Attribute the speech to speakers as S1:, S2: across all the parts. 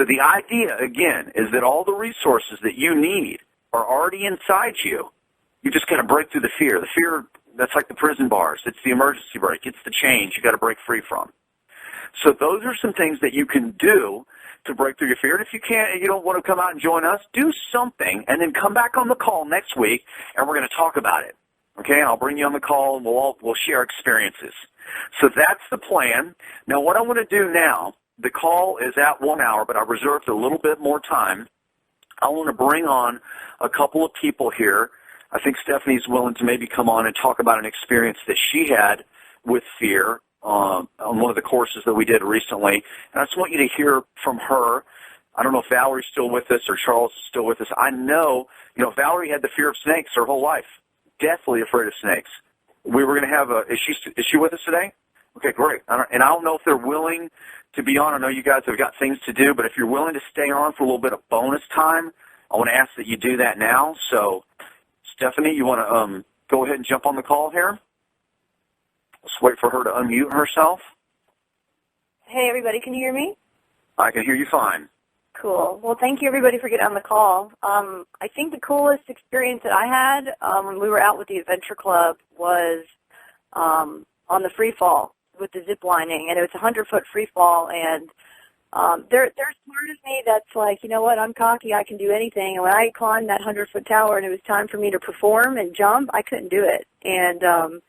S1: So the idea, again, is that all the resources that you need are already inside you. You just got to break through the fear. The fear, that's like the prison bars. It's the emergency brake. It's the chains you got to break free from. So those are some things that you can do to break through your fear. And if you can't, and you don't want to come out and join us, do something, and then come back on the call next week, and we're going to talk about it. Okay, and I'll bring you on the call, and we'll share experiences. So that's the plan. Now, what I want to do now, the call is at 1 hour, but I reserved a little bit more time. I want to bring on a couple of people here. I think Stephanie's willing to maybe come on and talk about an experience that she had with fear on one of the courses that we did recently. And I just want you to hear from her. I don't know if Valerie's still with us or Charles is still with us. I know, Valerie had the fear of snakes her whole life, deathly afraid of snakes. We were going to have is she with us today? Okay, great. And I don't know if they're willing to be on. I know you guys have got things to do, but if you're willing to stay on for a little bit of bonus time, I want to ask that you do that now. So, Stephanie, you want to go ahead and jump on the call here? Let's wait for her to unmute herself.
S2: Hey, everybody, can you hear me?
S1: I can hear you fine.
S2: Cool. Well, thank you, everybody, for getting on the call. I think the coolest experience that I had when we were out with the Adventure Club was on the free fall with the zip lining, and it was a 100-foot free fall, and there's part of me that's like, you know what, I'm cocky, I can do anything, and when I climbed that 100-foot tower and it was time for me to perform and jump, I couldn't do it, and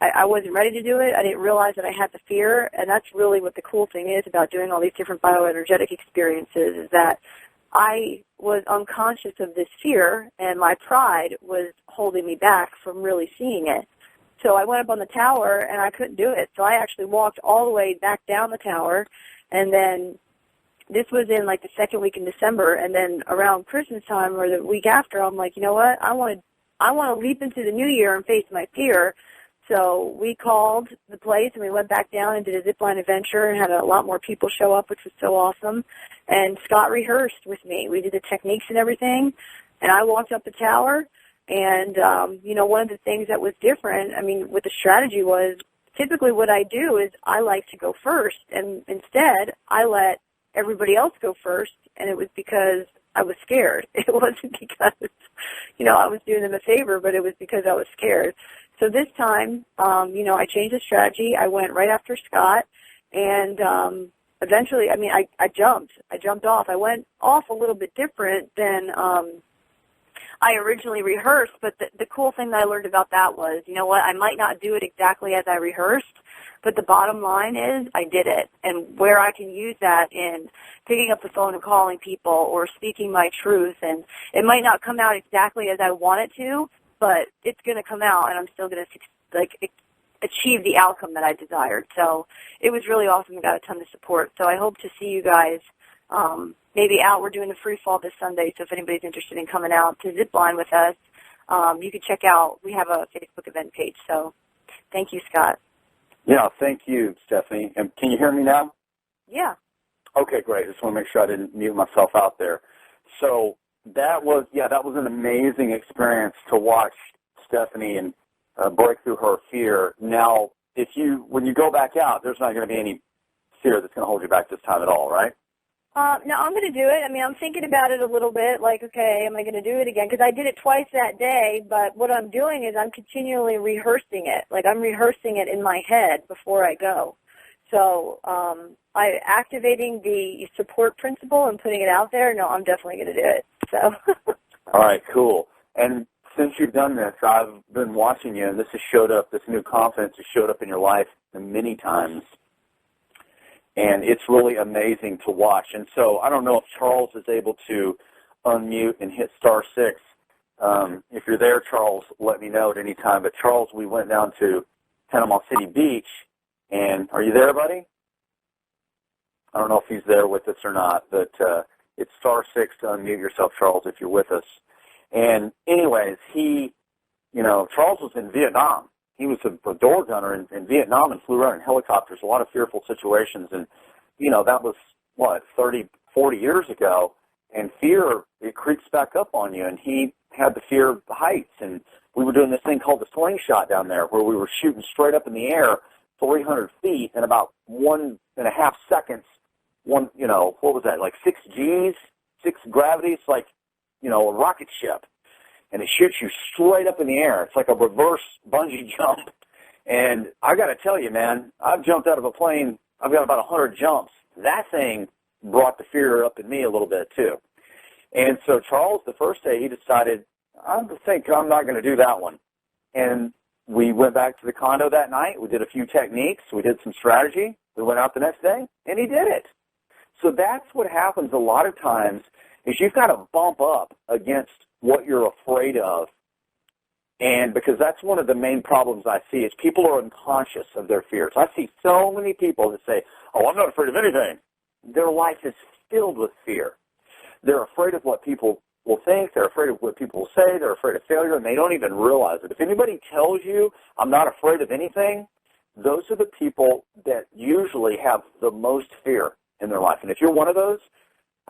S2: I wasn't ready to do it. I didn't realize that I had the fear, and that's really what the cool thing is about doing all these different bioenergetic experiences, is that I was unconscious of this fear, and my pride was holding me back from really seeing it. So I went up on the tower, and I couldn't do it. So I actually walked all the way back down the tower, and then this was in like the second week in December, and then around Christmas time or the week after, I'm like, you know what, I want to leap into the new year and face my fear. So we called the place, and we went back down and did a zipline adventure and had a lot more people show up, which was so awesome. And Scott rehearsed with me. We did the techniques and everything, and I walked up the tower. And, one of the things that was different, with the strategy was typically what I do is I like to go first, and instead I let everybody else go first, and it was because I was scared. It wasn't because, I was doing them a favor, but it was because I was scared. So this time, I changed the strategy. I went right after Scott, and eventually, I jumped. I jumped off. I went off a little bit different than I originally rehearsed, but the cool thing that I learned about that was, you know what, I might not do it exactly as I rehearsed, but the bottom line is I did it. And where I can use that in picking up the phone and calling people or speaking my truth, and it might not come out exactly as I want it to, but it's going to come out, and I'm still going to achieve the outcome that I desired. So it was really awesome. I got a ton of support. So I hope to see you guys maybe out. We're doing the free fall this Sunday, so if anybody's interested in coming out to zipline with us, you can check out. We have a Facebook event page. So thank you, Scott.
S1: Yeah, thank you, Stephanie. And can you hear me now?
S2: Yeah.
S1: Okay, great. Just want to make sure I didn't mute myself out there. So that was an amazing experience to watch Stephanie and break through her fear. Now, when you go back out, there's not going to be any fear that's going to hold you back this time at all, right?
S2: No, I'm going to do it. I'm thinking about it a little bit, like, okay, am I going to do it again? Because I did it twice that day, but what I'm doing is I'm continually rehearsing it. Like, I'm rehearsing it in my head before I go. So activating the support principle and putting it out there, no, I'm definitely going to do it. So.
S1: All right, cool. And since you've done this, I've been watching you, and this new confidence has showed up in your life many times. And it's really amazing to watch. And so I don't know if Charles is able to unmute and hit *6. If you're there, Charles, let me know at any time. But, Charles, we went down to Panama City Beach. And are you there, buddy? I don't know if he's there with us or not. But it's *6 to unmute yourself, Charles, if you're with us. And anyways, Charles was in Vietnam. He was a door gunner in Vietnam and flew around in helicopters, a lot of fearful situations. And, that was, 30, 40 years ago. And fear, it creeps back up on you. And he had the fear of the heights. And we were doing this thing called the slingshot down there where we were shooting straight up in the air 300 feet in about 1.5 seconds. what was that, like 6 Gs, 6 gravity. It's like, a rocket ship. And it shoots you straight up in the air. It's like a reverse bungee jump. And I got to tell you, man, I've jumped out of a plane. I've got about 100 jumps. That thing brought the fear up in me a little bit, too. And so Charles, the first day, he decided, I think I'm not going to do that one. And we went back to the condo that night. We did a few techniques. We did some strategy. We went out the next day, and he did it. So that's what happens a lot of times is you've got to bump up against what you're afraid of. And because that's one of the main problems I see is people are unconscious of their fears. I see so many people that say, oh, I'm not afraid of anything. Their life is filled with fear. They're afraid of what people will think. They're afraid of what people will say. They're afraid of failure, and they don't even realize it. If anybody tells you, I'm not afraid of anything, those are the people that usually have the most fear in their life. And if you're one of those,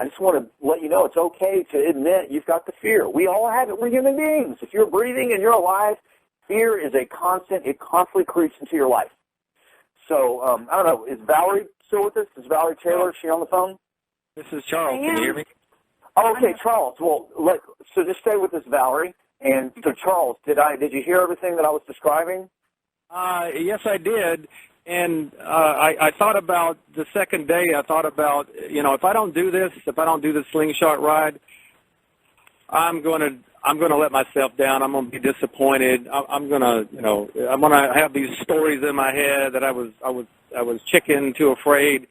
S1: I just want to let you know it's okay to admit you've got the fear. We all have it. We're human beings. If you're breathing and you're alive, fear is a constant. It constantly creeps into your life. So, I don't know, is Valerie still with us? Is Valerie Taylor? Is she on the phone?
S3: This is Charles. Can you hear me?
S1: Oh, okay, Charles. Well, so just stay with us, Valerie. And so, Charles, did you hear everything that I was describing?
S3: Yes, I did. And I thought about the second day. I thought about, if I don't do this, slingshot ride, I'm going to let myself down. I'm going to be disappointed. I'm going to have these stories in my head that I was chicken, too afraid.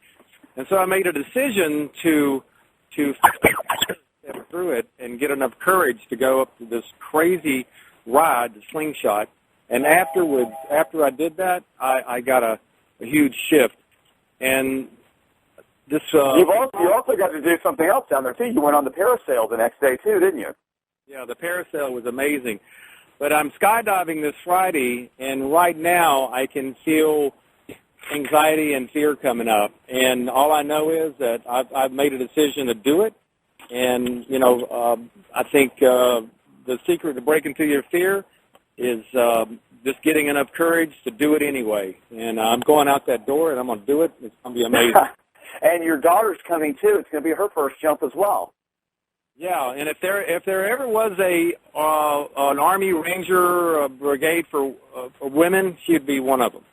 S3: And so I made a decision to step through it and get enough courage to go up to this crazy ride, the slingshot. And afterwards, after I did that, I got a huge shift. And this
S1: you also got to do something else down there too. You went on the parasail the next day too, didn't you?
S3: Yeah, the parasail was amazing. But I'm skydiving this Friday, and right now I can feel anxiety and fear coming up. And all I know is that I've made a decision to do it. And I think the secret to breaking through your fear is just getting enough courage to do it anyway. And I'm going out that door, and I'm going to do it. It's going to be amazing.
S1: And your daughter's coming, too. It's going to be her first jump as well.
S3: Yeah, and if there ever was an Army Ranger brigade for women, she'd be one of them.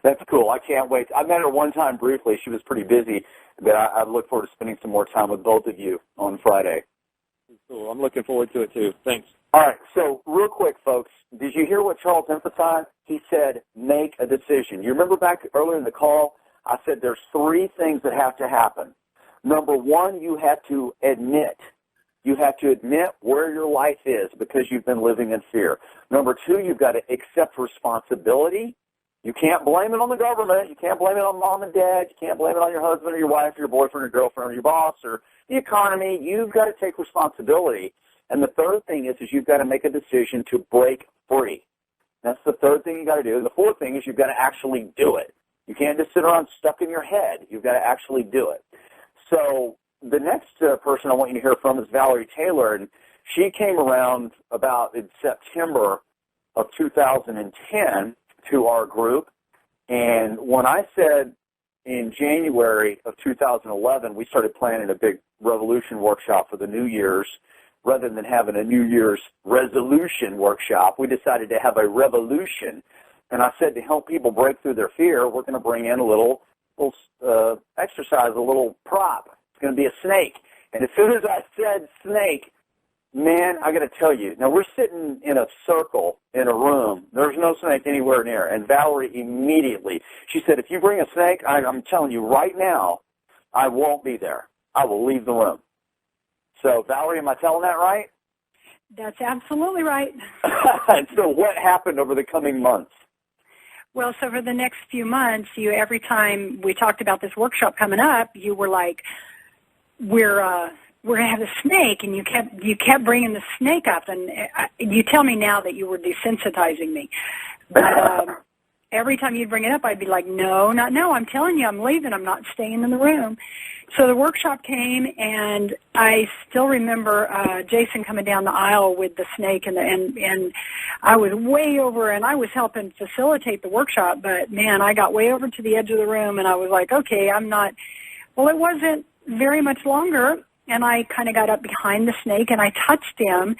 S1: That's cool. I can't wait. I met her one time briefly. She was pretty busy, but I look forward to spending some more time with both of you on Friday.
S3: Cool. I'm looking forward to it, too. Thanks.
S1: All right, so real quick, folks, did you hear what Charles emphasized? He said, make a decision. You remember back earlier in the call, I said there's 3 things that have to happen. Number 1, you have to admit. You have to admit where your life is because you've been living in fear. Number 2, you've got to accept responsibility. You can't blame it on the government. You can't blame it on mom and dad. You can't blame it on your husband or your wife or your boyfriend or girlfriend or your boss or the economy. You've got to take responsibility. And the third thing is you've got to make a decision to break free. That's the third thing you got to do. And the fourth thing is you've got to actually do it. You can't just sit around stuck in your head. You've got to actually do it. So the next person I want you to hear from is Valerie Taylor, and she came around about in September of 2010 to our group. And when I said in January of 2011, we started planning a big revolution workshop for the New Year's. Rather than having a New Year's resolution workshop, we decided to have a revolution. And I said to help people break through their fear, we're going to bring in a little exercise, a little prop. It's going to be a snake. And as soon as I said snake, man, I got to tell you, now we're sitting in a circle in a room. There's no snake anywhere near. And Valerie immediately, she said, if you bring a snake, I'm telling you right now, I won't be there. I will leave the room. So, Valerie, am I telling that right?
S4: That's absolutely right.
S1: And so what happened over the coming months?
S4: Well, so for the next few months, every time we talked about this workshop coming up, you were like, we're going to have a snake, and you kept bringing the snake up. And you tell me now that you were desensitizing me. But every time you'd bring it up, I'd be like, no, not now. I'm telling you, I'm leaving. I'm not staying in the room. So the workshop came, and I still remember Jason coming down the aisle with the snake, and I was way over, and I was helping facilitate the workshop, but, man, I got way over to the edge of the room, and I was like, okay, I'm not. Well, it wasn't very much longer, and I kind of got up behind the snake, and I touched him,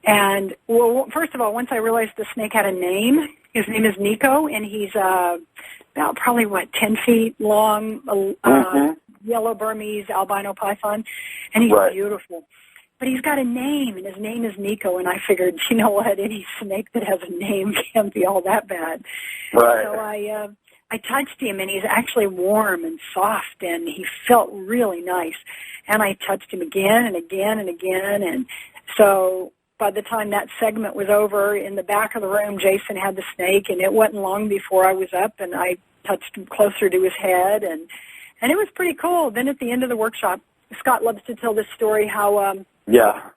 S4: and, well, first of all, once I realized the snake had a name, his name is Nico, and he's about probably, 10 feet long, yellow Burmese albino python, and he's beautiful. But he's got a name, and his name is Nico, and I figured, you know what, any snake that has a name can't be all that bad.
S5: Right.
S4: So I touched him, and he's actually warm and soft, and he felt really nice. And I touched him again and again and again, and so by the time that segment was over, in the back of the room, Jason had the snake, and it wasn't long before I was up, and I touched him closer to his head, and it was pretty cool. Then at the end of the workshop, Scott loves to tell this story how
S5: Yeah.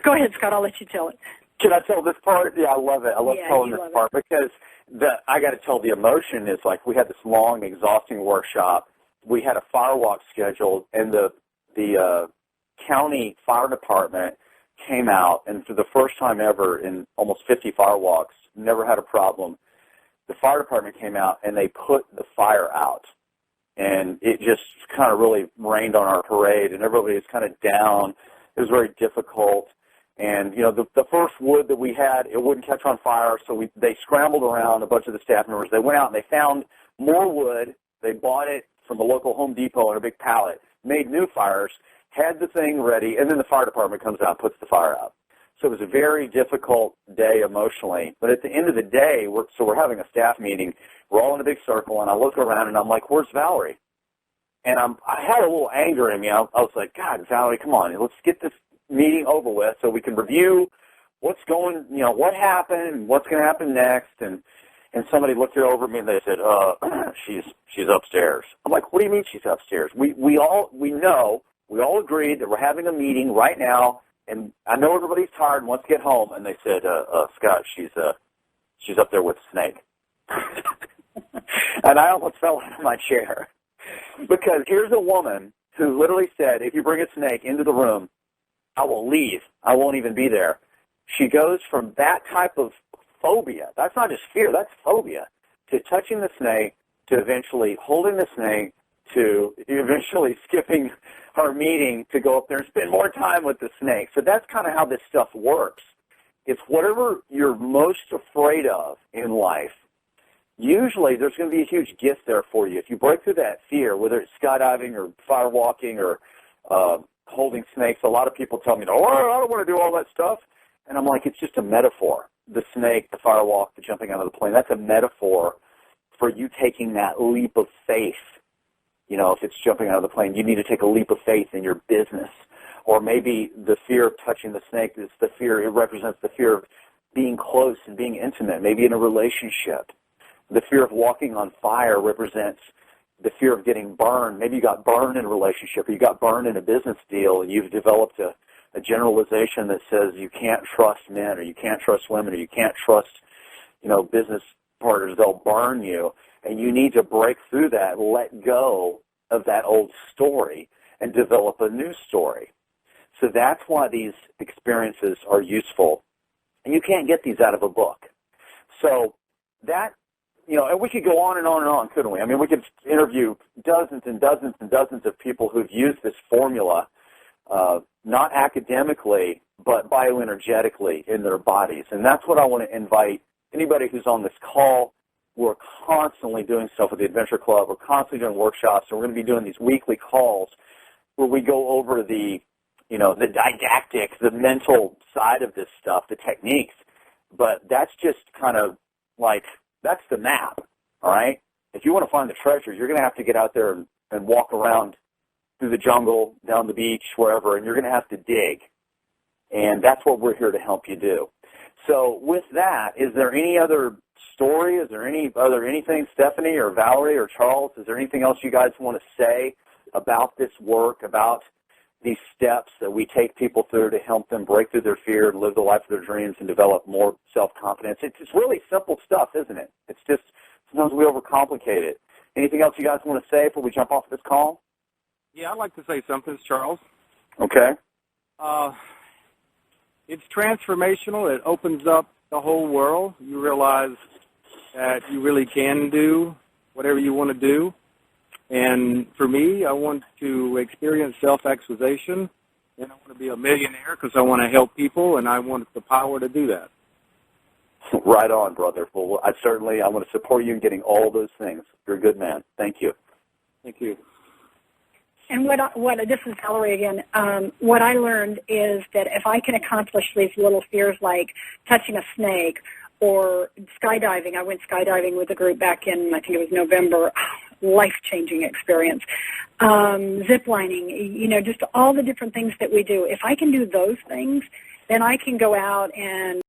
S4: Go ahead, Scott. I'll let you tell it.
S5: Can I tell this part? Yeah, I love it. I love telling this part because I got to tell the emotion is like we had this long, exhausting workshop. We had a fire walk scheduled, and the county fire department came out, and for the first time ever in almost 50 fire walks, never had a problem. The fire department came out, and they put the fire out. And it just kind of really rained on our parade, and everybody was kind of down. It was very difficult. And, you know, the first wood that we had, it wouldn't catch on fire, so they scrambled around, a bunch of the staff members. They went out and they found more wood. They bought it from a local Home Depot in a big pallet, made new fires, had the thing ready, and then the fire department comes out and puts the fire out. So it was a very difficult day emotionally. But at the end of the day, we're having a staff meeting. We're all in a big circle, and I look around, and I'm like, where's Valerie? And I had a little anger in me. I was like, God, Valerie, come on. Let's get this meeting over with so we can review what happened and what's going to happen next. And somebody looked over at me, and they said, she's upstairs. I'm like, what do you mean she's upstairs? We all agreed that we're having a meeting right now, and I know everybody's tired and wants to get home. And they said, Scott, she's up there with the snake. And I almost fell out of my chair because here's a woman who literally said, if you bring a snake into the room, I will leave. I won't even be there. She goes from that type of phobia, that's not just fear, that's phobia, to touching the snake, to eventually holding the snake, to eventually skipping her meeting to go up there and spend more time with the snake. So that's kind of how this stuff works. It's whatever you're most afraid of in life, usually there's going to be a huge gift there for you. If you break through that fear, whether it's skydiving or firewalking or holding snakes, a lot of people tell me, oh, I don't want to do all that stuff. And I'm like, it's just a metaphor. The snake, the firewalk, the jumping out of the plane, that's a metaphor for you taking that leap of faith. You know, if it's jumping out of the plane, you need to take a leap of faith in your business. Or maybe the fear of touching the snake is the fear, it represents the fear of being close and being intimate, maybe in a relationship. The fear of walking on fire represents the fear of getting burned. Maybe you got burned in a relationship or you got burned in a business deal and you've developed a generalization that says you can't trust men or you can't trust women or you can't trust, business partners. They'll burn you. And you need to break through that, let go of that old story and develop a new story. So that's why these experiences are useful. And you can't get these out of a book. So that, and we could go on and on and on, couldn't we? I mean, we could interview dozens and dozens and dozens of people who've used this formula, not academically, but bioenergetically in their bodies. And that's what I want to invite anybody who's on this call. We're constantly doing stuff with the Adventure Club. We're constantly doing workshops. And we're going to be doing these weekly calls where we go over the didactic, the mental side of this stuff, the techniques. But that's just kind of like, that's the map, all right? If you want to find the treasure, you're going to have to get out there and walk around through the jungle, down the beach, wherever, and you're going to have to dig. And that's what we're here to help you do. So with that, is there any other story? Is there anything, Stephanie or Valerie or Charles, is there anything else you guys want to say about this work, about these steps that we take people through to help them break through their fear, live the life of their dreams, and develop more self-confidence. It's really simple stuff, isn't it? It's just sometimes we overcomplicate it. Anything else you guys want to say before we jump off this call?
S3: Yeah, I'd like to say something, Charles.
S5: Okay.
S3: It's transformational. It opens up the whole world. You realize that you really can do whatever you want to do. And for me, I want to experience self-actualization, and I want to be a millionaire because I want to help people, and I want the power to do that.
S5: Right on, brother. Well, I want to support you in getting all those things. You're a good man. Thank you.
S3: Thank you.
S4: And this is Valerie again. What I learned is that if I can accomplish these little fears like touching a snake or skydiving, I went skydiving with a group back in, I think it was November, life-changing experience. Ziplining, just all the different things that we do. If I can do those things, then I can go out and